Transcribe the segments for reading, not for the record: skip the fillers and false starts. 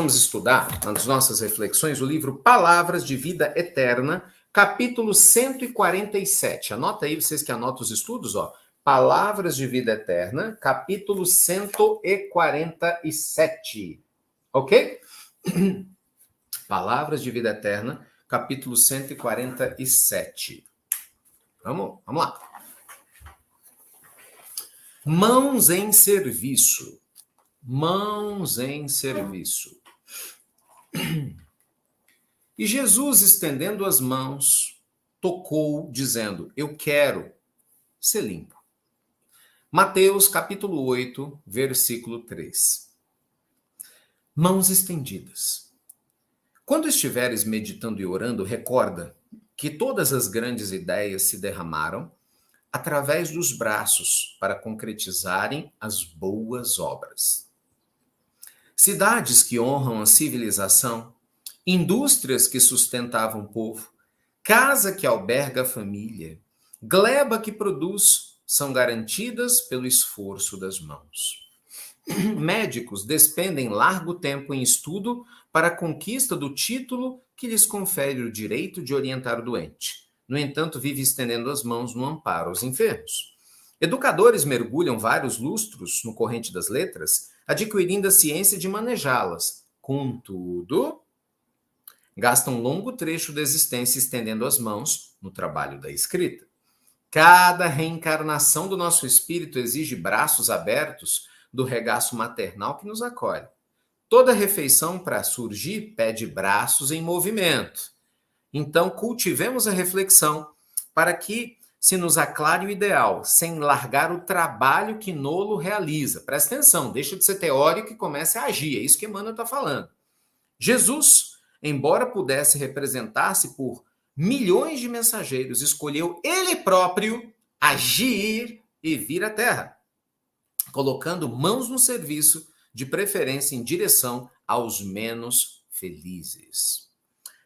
Vamos estudar, nas nossas reflexões, o livro Palavras de Vida Eterna, capítulo 147. Anota aí, vocês que anotam os estudos, ó. Palavras de Vida Eterna, capítulo 147. Ok? Palavras de Vida Eterna, capítulo 147. Vamos lá. Mãos em serviço. Mãos em serviço. E Jesus, estendendo as mãos, tocou, dizendo: Eu quero ser limpo. Mateus, capítulo 8, versículo 3. Mãos estendidas. Quando estiveres meditando e orando, recorda que todas as grandes ideias se derramaram através dos braços para concretizarem as boas obras. Cidades que honram a civilização, indústrias que sustentavam o povo, casa que alberga a família, gleba que produz, são garantidas pelo esforço das mãos. Médicos despendem largo tempo em estudo para a conquista do título que lhes confere o direito de orientar o doente. No entanto, vive estendendo as mãos no amparo aos enfermos. Educadores mergulham vários lustros no corrente das letras, adquirindo a ciência de manejá-las. Contudo, gastam longo trecho da existência estendendo as mãos no trabalho da escrita. Cada reencarnação do nosso espírito exige braços abertos do regaço maternal que nos acolhe. Toda refeição para surgir pede braços em movimento. Então, cultivemos a reflexão para que se nos aclare o ideal, sem largar o trabalho que Nolo realiza. Presta atenção, deixa de ser teórico e comece a agir. É isso que Emmanuel está falando. Jesus, embora pudesse representar-se por milhões de mensageiros, escolheu ele próprio agir e vir à Terra, colocando mãos no serviço, de preferência em direção aos menos felizes.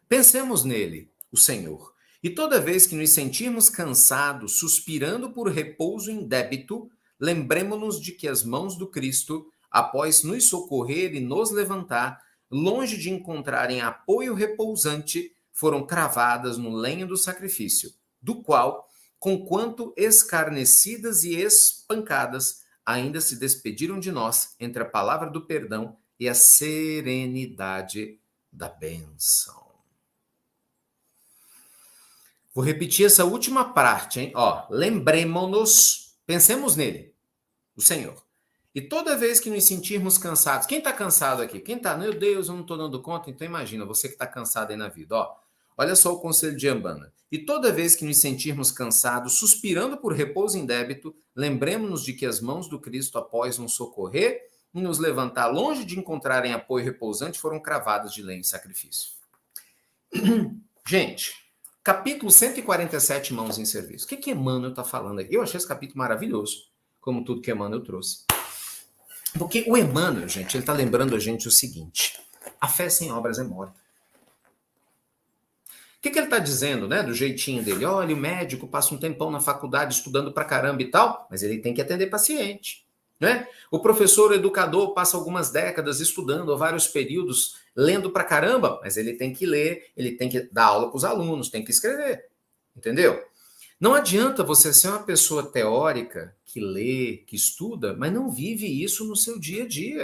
Pensemos nele, o Senhor, e toda vez que nos sentirmos cansados, suspirando por repouso em débito, lembremos-nos de que as mãos do Cristo, após nos socorrer e nos levantar, longe de encontrarem apoio repousante, foram cravadas no lenho do sacrifício, do qual, conquanto escarnecidas e espancadas, ainda se despediram de nós entre a palavra do perdão e a serenidade da bênção. Vou repetir essa última parte, hein? Ó, lembremos-nos, pensemos nele, o Senhor. E toda vez que nos sentirmos cansados, quem está cansado aqui? Quem está, meu Deus, eu não estou dando conta? Então imagina, você que está cansado aí na vida, ó. Olha só o conselho de Ambana. E toda vez que nos sentirmos cansados, suspirando por repouso em débito, lembremos-nos de que as mãos do Cristo, após nos socorrer e nos levantar longe de encontrarem apoio repousante, foram cravadas de lenho e sacrifício. Gente, capítulo 147, mãos em serviço. O que Emmanuel está falando aqui? Eu achei esse capítulo maravilhoso, como tudo que Emmanuel trouxe. Porque o Emmanuel, gente, ele está lembrando a gente o seguinte: a fé sem obras é morta. O que ele está dizendo, né? Do jeitinho dele. Olha, o médico passa um tempão na faculdade estudando pra caramba e tal, mas ele tem que atender paciente. Né? O professor, o educador, passa algumas décadas estudando, ou vários períodos, lendo pra caramba, mas ele tem que ler, ele tem que dar aula para os alunos, tem que escrever. Entendeu? Não adianta você ser uma pessoa teórica que lê, que estuda, mas não vive isso no seu dia a dia.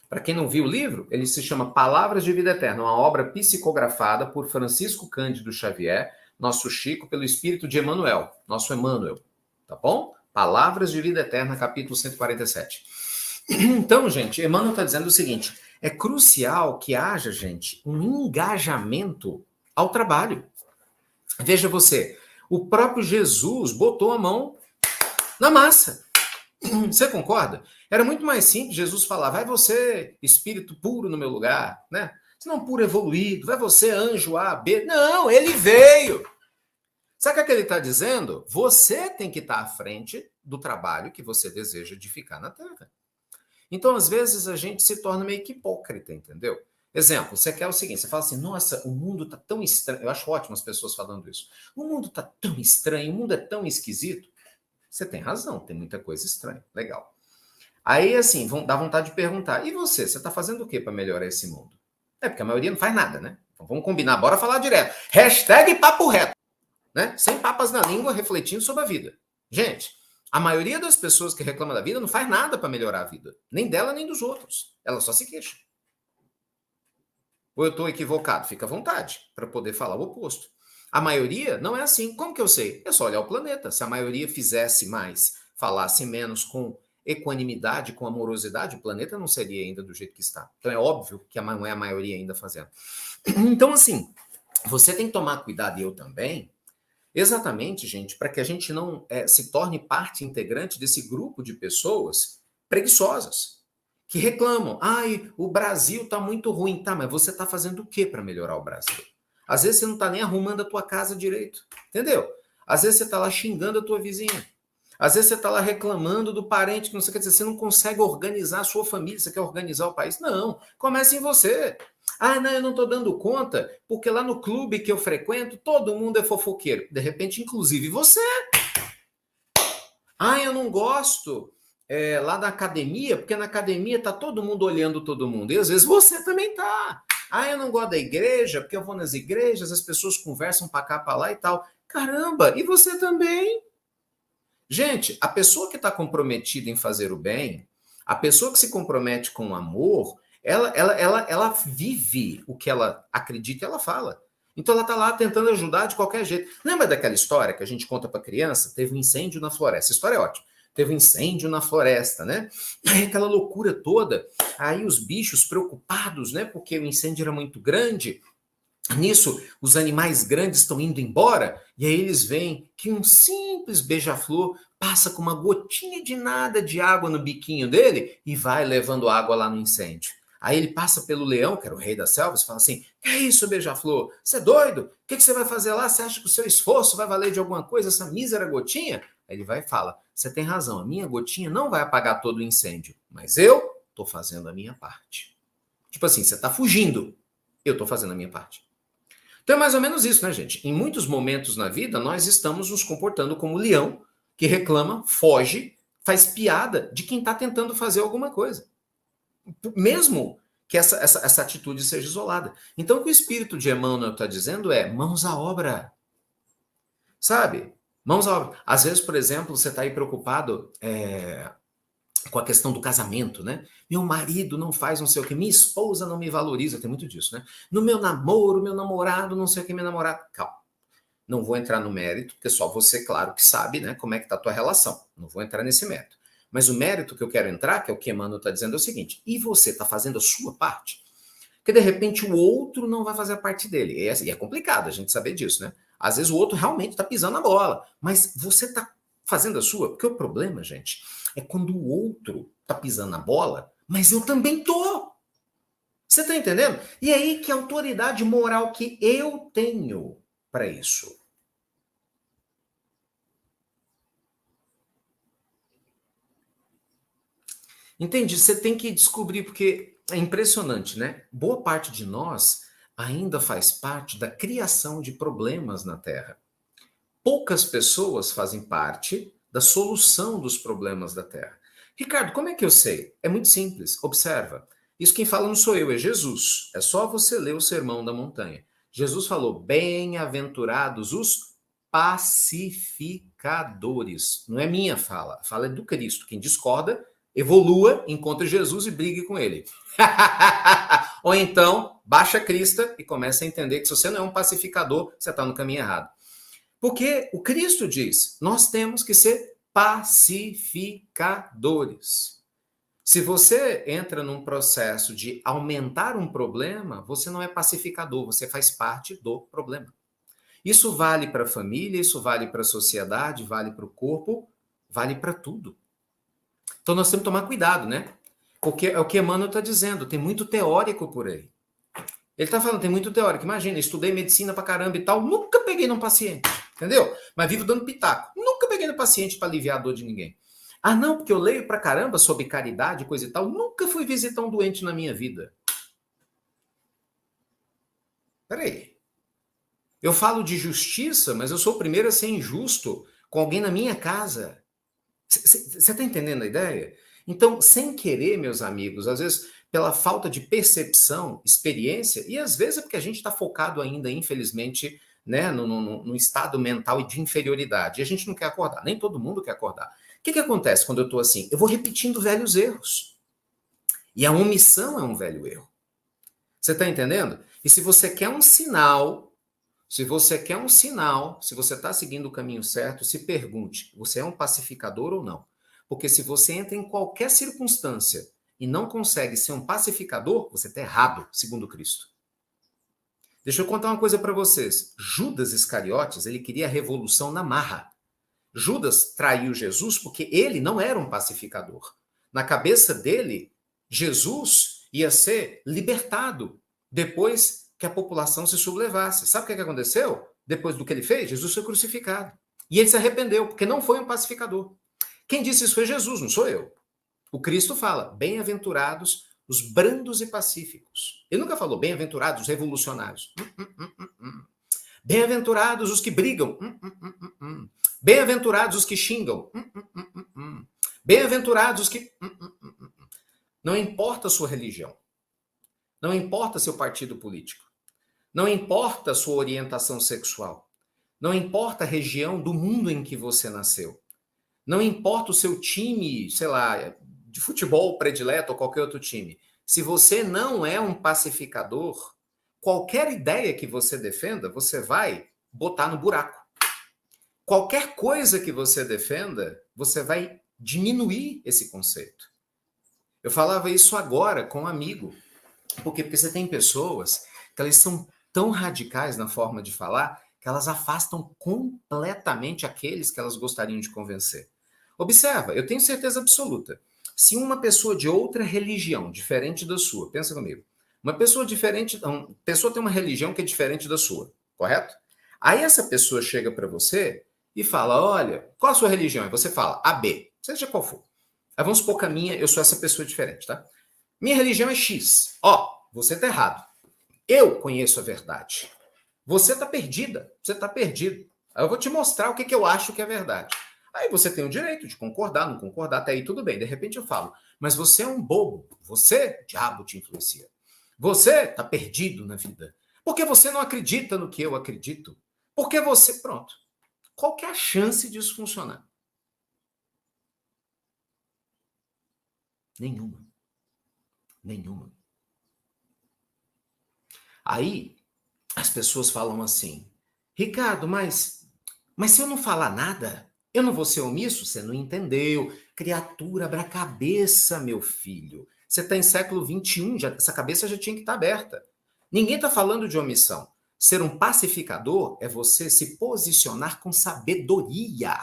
Para quem não viu o livro, ele se chama Palavras de Vida Eterna, uma obra psicografada por Francisco Cândido Xavier, nosso Chico, pelo espírito de Emmanuel, nosso Emmanuel, tá bom? Palavras de Vida Eterna, capítulo 147. Então, gente, Emmanuel está dizendo o seguinte: é crucial que haja, gente, um engajamento ao trabalho. Veja você, o próprio Jesus botou a mão na massa. Você concorda? Era muito mais simples Jesus falar: vai você, espírito puro no meu lugar, né? Se não puro evoluído, vai você, anjo A, B. Não, ele veio. Sabe o que ele está dizendo? Você tem que estar à frente do trabalho que você deseja edificar na Terra. Então, às vezes, a gente se torna meio que hipócrita, entendeu? Exemplo, você quer o seguinte, você fala assim: nossa, o mundo está tão estranho. Eu acho ótimo as pessoas falando isso. O mundo está tão estranho, o mundo é tão esquisito. Você tem razão, tem muita coisa estranha. Legal. Aí, assim, vão dar vontade de perguntar, e você está fazendo o que para melhorar esse mundo? É, porque a maioria não faz nada, né? Então, vamos combinar, bora falar direto. Hashtag papo reto, né? Sem papas na língua, refletindo sobre a vida. Gente, a maioria das pessoas que reclamam da vida não faz nada para melhorar a vida. Nem dela, nem dos outros. Ela só se queixa. Ou eu estou equivocado? Fica à vontade para poder falar o oposto. A maioria não é assim. Como que eu sei? É só olhar o planeta. Se a maioria fizesse mais, falasse menos com equanimidade, com amorosidade, o planeta não seria ainda do jeito que está. Então é óbvio que não é a maioria ainda fazendo. Então, assim, você tem que tomar cuidado, e eu também, exatamente, gente, para que a gente não se torne parte integrante desse grupo de pessoas preguiçosas, que reclamam. Ai, o Brasil está muito ruim. Tá, mas você está fazendo o que para melhorar o Brasil? Às vezes você não está nem arrumando a tua casa direito, entendeu? Às vezes você está lá xingando a tua vizinha. Às vezes você está lá reclamando do parente que não sei o que dizer. Você não consegue organizar a sua família, você quer organizar o país. Não, comece em você. Ah, não, eu não estou dando conta, porque lá no clube que eu frequento, todo mundo é fofoqueiro. De repente, inclusive você. Ah, eu não gosto lá da academia, porque na academia está todo mundo olhando todo mundo. E às vezes você também tá. Ah, eu não gosto da igreja, porque eu vou nas igrejas, as pessoas conversam para cá, para lá e tal. Caramba, e você também? Gente, a pessoa que está comprometida em fazer o bem, a pessoa que se compromete com o amor, ela vive o que ela acredita e ela fala. Então ela está lá tentando ajudar de qualquer jeito. Lembra daquela história que a gente conta para criança? Teve um incêndio na floresta. A história é ótima. Teve um incêndio na floresta, né? Aí aquela loucura toda. Aí os bichos preocupados, né? Porque o incêndio era muito grande. Nisso, os animais grandes estão indo embora, e aí eles veem que um simples beija-flor passa com uma gotinha de nada de água no biquinho dele e vai levando água lá no incêndio. Aí ele passa pelo leão, que era o rei das selvas, e fala assim: que é isso, beija-flor? Você é doido? O que você vai fazer lá? Você acha que o seu esforço vai valer de alguma coisa, essa mísera gotinha? Aí ele vai e fala: você tem razão, a minha gotinha não vai apagar todo o incêndio, mas eu estou fazendo a minha parte. Tipo assim, você está fugindo, eu estou fazendo a minha parte. Então é mais ou menos isso, né, gente? Em muitos momentos na vida, nós estamos nos comportando como o leão, que reclama, foge, faz piada de quem está tentando fazer alguma coisa. Mesmo que essa atitude seja isolada. Então, o que o espírito de Emmanuel está dizendo é mãos à obra. Sabe? Mãos à obra. Às vezes, por exemplo, você está aí preocupado com a questão do casamento, né? Meu marido não faz não sei o que, minha esposa não me valoriza, tem muito disso, né? No meu namoro, meu namorado, não sei o que, minha namorada. Calma. Não vou entrar no mérito, porque só você, claro, que sabe, né, como é que está a tua relação. Não vou entrar nesse mérito. Mas o mérito que eu quero entrar, que é o que Emmanuel está dizendo, é o seguinte: e você está fazendo a sua parte? Porque de repente o outro não vai fazer a parte dele. E é complicado a gente saber disso, né? Às vezes o outro realmente está pisando na bola, mas você está fazendo a sua. Porque o problema, gente, é quando o outro está pisando na bola, mas eu também tô. Você está entendendo? E aí que autoridade moral que eu tenho para isso? Entende? Você tem que descobrir, porque é impressionante, né? Boa parte de nós ainda faz parte da criação de problemas na Terra. Poucas pessoas fazem parte da solução dos problemas da Terra. Ricardo, como é que eu sei? É muito simples. Observa. Isso quem fala não sou eu, é Jesus. É só você ler o Sermão da Montanha. Jesus falou: bem-aventurados os pacificadores. Não é minha fala, a fala é do Cristo. Quem discorda, evolua, encontre Jesus e brigue com ele. Ou então, baixa a crista e comece a entender que se você não é um pacificador, você está no caminho errado. Porque o Cristo diz: nós temos que ser pacificadores. Se você entra num processo de aumentar um problema, você não é pacificador, você faz parte do problema. Isso vale para a família, isso vale para a sociedade, vale para o corpo, vale para tudo. Então nós temos que tomar cuidado, né? Porque é o que Emmanuel está dizendo, tem muito teórico por aí. Ele está falando, tem muito teórico. Imagina, estudei medicina pra caramba e tal, nunca peguei num paciente, entendeu? Mas vivo dando pitaco. Nunca peguei no paciente para aliviar a dor de ninguém. Ah, não, porque eu leio pra caramba sobre caridade, coisa e tal. Nunca fui visitar um doente na minha vida. Peraí. Eu falo de justiça, mas eu sou o primeiro a ser injusto com alguém na minha casa. Você está entendendo a ideia? Então, sem querer, meus amigos, às vezes pela falta de percepção, experiência, e às vezes é porque a gente está focado ainda, infelizmente, né, no estado mental de inferioridade. E a gente não quer acordar, nem todo mundo quer acordar. O que acontece quando eu estou assim? Eu vou repetindo velhos erros. E a omissão é um velho erro. Você está entendendo? E se você quer um sinal, se você está seguindo o caminho certo, se pergunte, você é um pacificador ou não? Porque se você entra em qualquer circunstância e não consegue ser um pacificador, você está errado, segundo Cristo. Deixa eu contar uma coisa para vocês. Judas Iscariotes, ele queria a revolução na marra. Judas traiu Jesus porque ele não era um pacificador. Na cabeça dele, Jesus ia ser libertado depois que a população se sublevasse. Sabe o que aconteceu? Depois do que ele fez, Jesus foi crucificado. E ele se arrependeu, porque não foi um pacificador. Quem disse isso foi Jesus, não sou eu. O Cristo fala, bem-aventurados os brandos e pacíficos. Ele nunca falou bem-aventurados os revolucionários. Bem-aventurados os que brigam. Bem-aventurados os que xingam. Bem-aventurados os que... Não importa a sua religião. Não importa seu partido político. Não importa a sua orientação sexual. Não importa a região do mundo em que você nasceu. Não importa o seu time, sei lá, de futebol predileto ou qualquer outro time. Se você não é um pacificador, qualquer ideia que você defenda, você vai botar no buraco. Qualquer coisa que você defenda, você vai diminuir esse conceito. Eu falava isso agora com um amigo. Por quê? Porque você tem pessoas que elas são tão radicais na forma de falar que elas afastam completamente aqueles que elas gostariam de convencer. Observa, eu tenho certeza absoluta. Se uma pessoa de outra religião, diferente da sua, pensa comigo, uma pessoa pessoa tem uma religião que é diferente da sua, correto? Aí essa pessoa chega para você e fala, olha, qual a sua religião? E você fala, AB, seja qual for. Aí vamos supor que a minha, eu sou essa pessoa diferente, tá? Minha religião é X. Ó, você tá errado. Eu conheço a verdade. Você tá perdida. Você tá perdido. Aí eu vou te mostrar o que eu acho que é verdade. Aí você tem o direito de concordar, não concordar, até aí tudo bem. De repente eu falo, mas você é um bobo. Você, diabo, te influencia. Você tá perdido na vida. Porque você não acredita no que eu acredito. Porque você... Pronto. Qual que é a chance disso funcionar? Nenhuma. Nenhuma. Aí as pessoas falam assim, Ricardo, mas se eu não falar nada, eu não vou ser omisso? Você não entendeu. Criatura, abra a cabeça, meu filho. Você está em século XXI, essa cabeça já tinha que estar aberta. Ninguém está falando de omissão. Ser um pacificador é você se posicionar com sabedoria.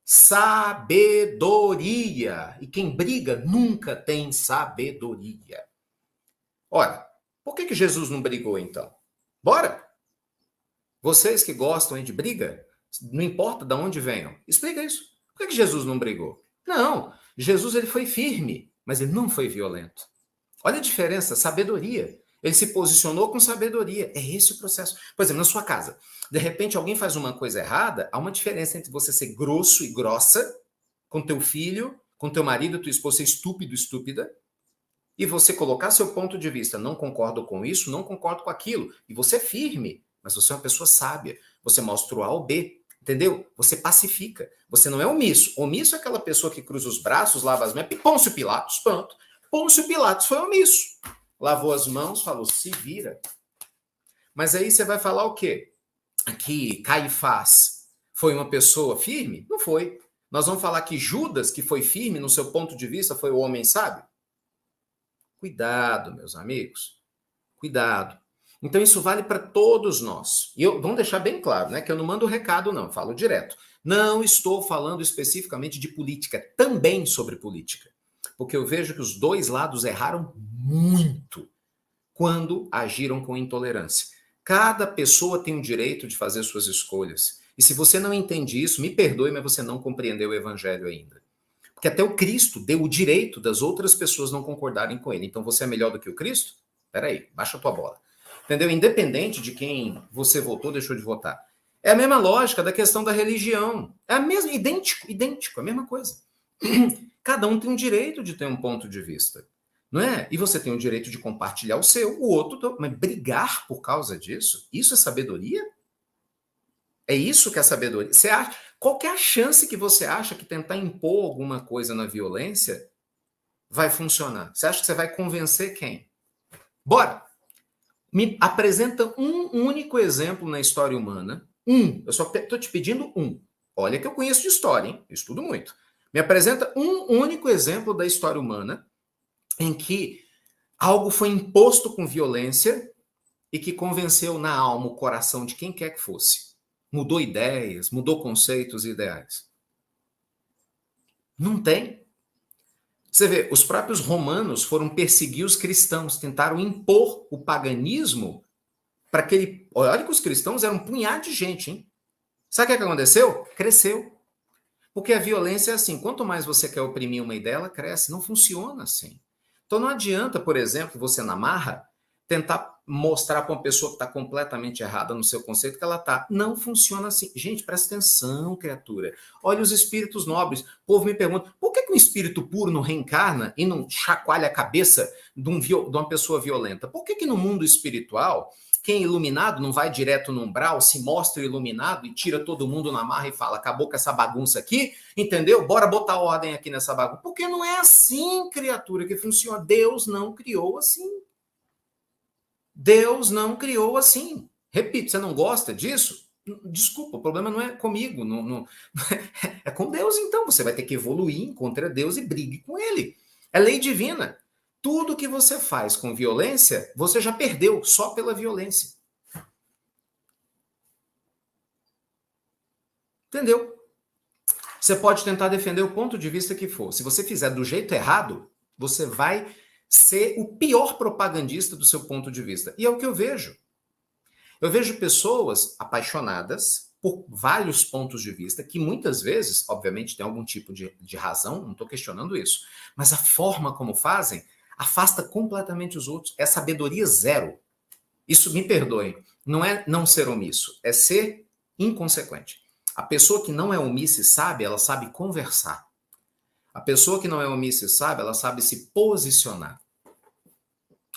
Sabedoria. E quem briga nunca tem sabedoria. Ora, por que Jesus não brigou então? Bora! Vocês que gostam de briga, não importa de onde venham, explica isso. Por que Jesus não brigou? Não, Jesus ele foi firme, mas ele não foi violento. Olha a diferença, sabedoria. Ele se posicionou com sabedoria. É esse o processo. Por exemplo, na sua casa, de repente alguém faz uma coisa errada, há uma diferença entre você ser grosso e grossa com teu filho, com teu marido, tua esposa ser estúpido, estúpida, e você colocar seu ponto de vista. Não concordo com isso, não concordo com aquilo. E você é firme, mas você é uma pessoa sábia. Você mostra o A ou B, entendeu? Você pacifica. Você não é omisso. Omisso é aquela pessoa que cruza os braços, lava as mãos. Pôncio Pilatos, pronto. Pôncio Pilatos foi omisso. Lavou as mãos, falou, se vira. Mas aí você vai falar o quê? Que Caifás foi uma pessoa firme? Não foi. Nós vamos falar que Judas, que foi firme no seu ponto de vista, foi o homem sábio? Cuidado, meus amigos. Cuidado. Então, isso vale para todos nós. E vamos deixar bem claro, né? Que eu não mando recado, não. Falo direto. Não estou falando especificamente de política, também sobre política. Porque eu vejo que os dois lados erraram muito quando agiram com intolerância. Cada pessoa tem o direito de fazer suas escolhas. E se você não entende isso, me perdoe, mas você não compreendeu o evangelho ainda. Porque até o Cristo deu o direito das outras pessoas não concordarem com ele. Então você é melhor do que o Cristo? Peraí, baixa a tua bola. Entendeu? Independente de quem você votou, deixou de votar. É a mesma lógica da questão da religião. É a mesma, idêntico, a mesma coisa. Cada um tem um direito de ter um ponto de vista, não é? E você tem o direito de compartilhar o seu, o outro, mas brigar por causa disso? Isso é sabedoria? É isso que é sabedoria? Você acha, qual que é a chance que você acha que tentar impor alguma coisa na violência vai funcionar? Você acha que você vai convencer quem? Bora! Me apresenta um único exemplo na história humana. Eu só estou te pedindo um. Olha que eu conheço de história, hein? Eu estudo muito. Me apresenta um único exemplo da história humana em que algo foi imposto com violência e que convenceu na alma, o coração de quem quer que fosse. Mudou ideias, mudou conceitos e ideais. Não tem. Você vê, os próprios romanos foram perseguir os cristãos, tentaram impor o paganismo para aquele. Olha que os cristãos eram um punhado de gente, hein? Sabe o que aconteceu? Cresceu. Porque a violência é assim: quanto mais você quer oprimir uma ideia, ela cresce. Não funciona assim. Então não adianta, por exemplo, você na marra tentar mostrar para uma pessoa que está completamente errada no seu conceito que ela está. Não funciona assim. Gente, presta atenção, criatura. Olha os espíritos nobres. O povo me pergunta, por que um espírito puro não reencarna e não chacoalha a cabeça de uma pessoa violenta? Por que no mundo espiritual, quem é iluminado não vai direto no umbral, se mostra iluminado e tira todo mundo na marra e fala, acabou com essa bagunça aqui, entendeu? Bora botar ordem aqui nessa bagunça. Porque não é assim, criatura, que funciona. Deus não criou assim. Deus não criou assim. Repito, você não gosta disso? Desculpa, o problema não é comigo, é com Deus então. Você vai ter que evoluir, encontre Deus e brigue com ele. É lei divina. Tudo que você faz com violência, você já perdeu só pela violência. Entendeu? Você pode tentar defender o ponto de vista que for. Se você fizer do jeito errado, você vai ser o pior propagandista do seu ponto de vista. E é o que eu vejo. Eu vejo pessoas apaixonadas por vários pontos de vista, que muitas vezes, obviamente, tem algum tipo de razão, não estou questionando isso, mas a forma como fazem afasta completamente os outros. É sabedoria zero. Isso, me perdoem, não é não ser omisso, é ser inconsequente. A pessoa que não é omissa e sabe, ela sabe conversar. A pessoa que não é omissa e sabe, ela sabe se posicionar.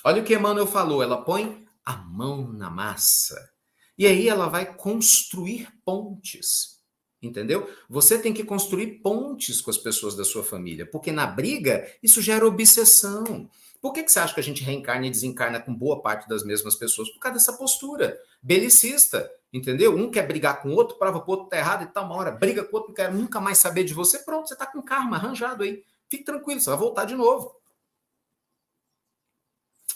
Olha o que Emmanuel falou, ela põe a mão na massa. E aí ela vai construir pontes. Entendeu? Você tem que construir pontes com as pessoas da sua família, porque na briga isso gera obsessão. Por que você acha que a gente reencarna e desencarna com boa parte das mesmas pessoas? Por causa dessa postura belicista, entendeu? Um quer brigar com o outro, prova que o outro tá errado e tal, uma hora briga com o outro, não quer nunca mais saber de você, pronto, você tá com karma arranjado aí. Fique tranquilo, você vai voltar de novo.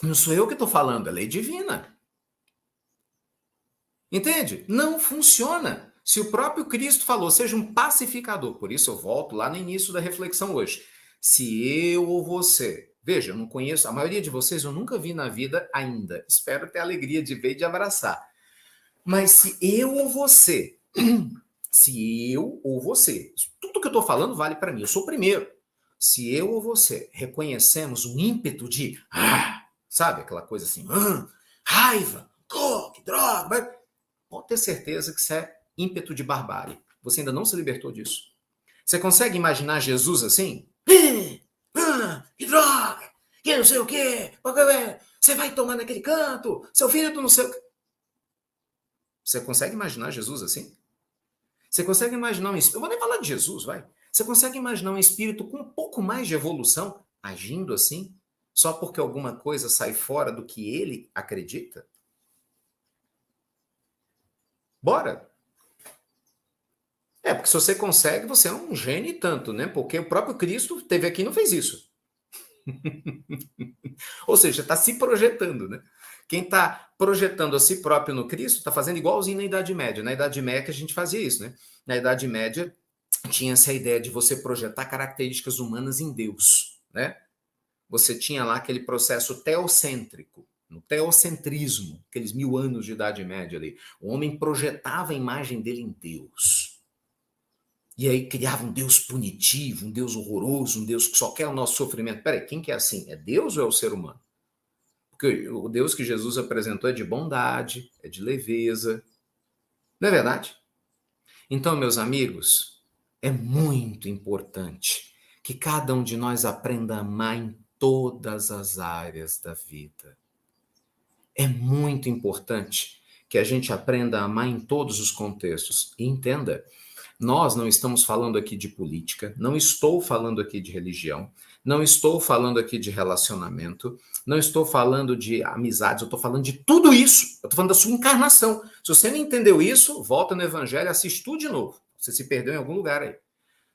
Não sou eu que estou falando, é lei divina. Entende? Não funciona. Se o próprio Cristo falou, seja um pacificador, por isso eu volto lá no início da reflexão hoje. Se eu ou você, veja, eu não conheço, a maioria de vocês eu nunca vi na vida ainda, espero ter a alegria de ver e de abraçar. Mas se eu ou você, se eu ou você, tudo que eu estou falando vale para mim, eu sou o primeiro. Se eu ou você reconhecemos um ímpeto de, sabe, aquela coisa assim, raiva, coque, droga, pode ter certeza que isso é ímpeto de barbárie. Você ainda não se libertou disso. Você consegue imaginar Jesus assim? Que droga! Que não sei o quê! Você vai tomar naquele canto! Seu filho do não sei o quê! Você consegue imaginar Jesus assim? Você consegue imaginar um espírito... Eu vou nem falar de Jesus, vai. Você consegue imaginar um espírito com um pouco mais de evolução agindo assim? Só porque alguma coisa sai fora do que ele acredita? Bora! Porque se você consegue, você é um gênio e tanto, né? Porque o próprio Cristo teve aqui e não fez isso. Ou seja, está se projetando, né? Quem está projetando a si próprio no Cristo está fazendo igualzinho na Idade Média. Na Idade Média a gente fazia isso, né? Na Idade Média tinha essa ideia de você projetar características humanas em Deus, né? Você tinha lá aquele processo teocêntrico, no teocentrismo, aqueles 1000 anos de Idade Média ali. O homem projetava a imagem dele em Deus. E aí criava um Deus punitivo, um Deus horroroso, um Deus que só quer o nosso sofrimento. Peraí, quem que é assim? É Deus ou é o ser humano? Porque o Deus que Jesus apresentou é de bondade, é de leveza. Não é verdade? Então, meus amigos, é muito importante que cada um de nós aprenda a amar em todas as áreas da vida. É muito importante que a gente aprenda a amar em todos os contextos. E entenda, nós não estamos falando aqui de política, não estou falando aqui de religião, não estou falando aqui de relacionamento, não estou falando de amizades, eu estou falando de tudo isso. Eu estou falando da sua encarnação. Se você não entendeu isso, volta no Evangelho, assiste tudo de novo. Você se perdeu em algum lugar aí.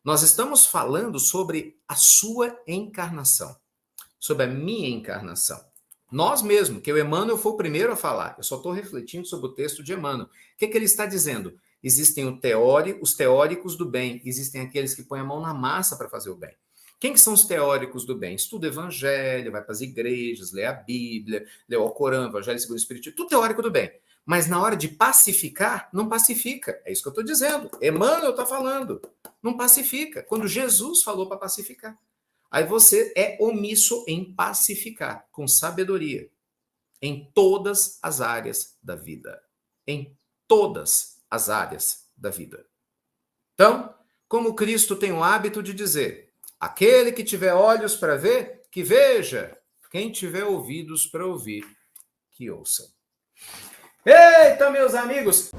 Nós estamos falando sobre a sua encarnação, sobre a minha encarnação. Nós mesmos, que o Emmanuel foi o primeiro a falar, eu só estou refletindo sobre o texto de Emmanuel. O que ele está dizendo? Existem os teóricos do bem, existem aqueles que põem a mão na massa para fazer o bem. Quem que são os teóricos do bem? Estuda o Evangelho, vai para as igrejas, lê a Bíblia, lê o Corão, Evangelho segundo o Espiritismo, tudo teórico do bem. Mas na hora de pacificar, não pacifica. É isso que eu estou dizendo. Emmanuel está falando. Não pacifica. Quando Jesus falou para pacificar. Aí você é omisso em pacificar, com sabedoria, em todas as áreas da vida. Em todas as áreas da vida. Então, como Cristo tem o hábito de dizer, aquele que tiver olhos para ver, que veja. Quem tiver ouvidos para ouvir, que ouça. Eita, meus amigos!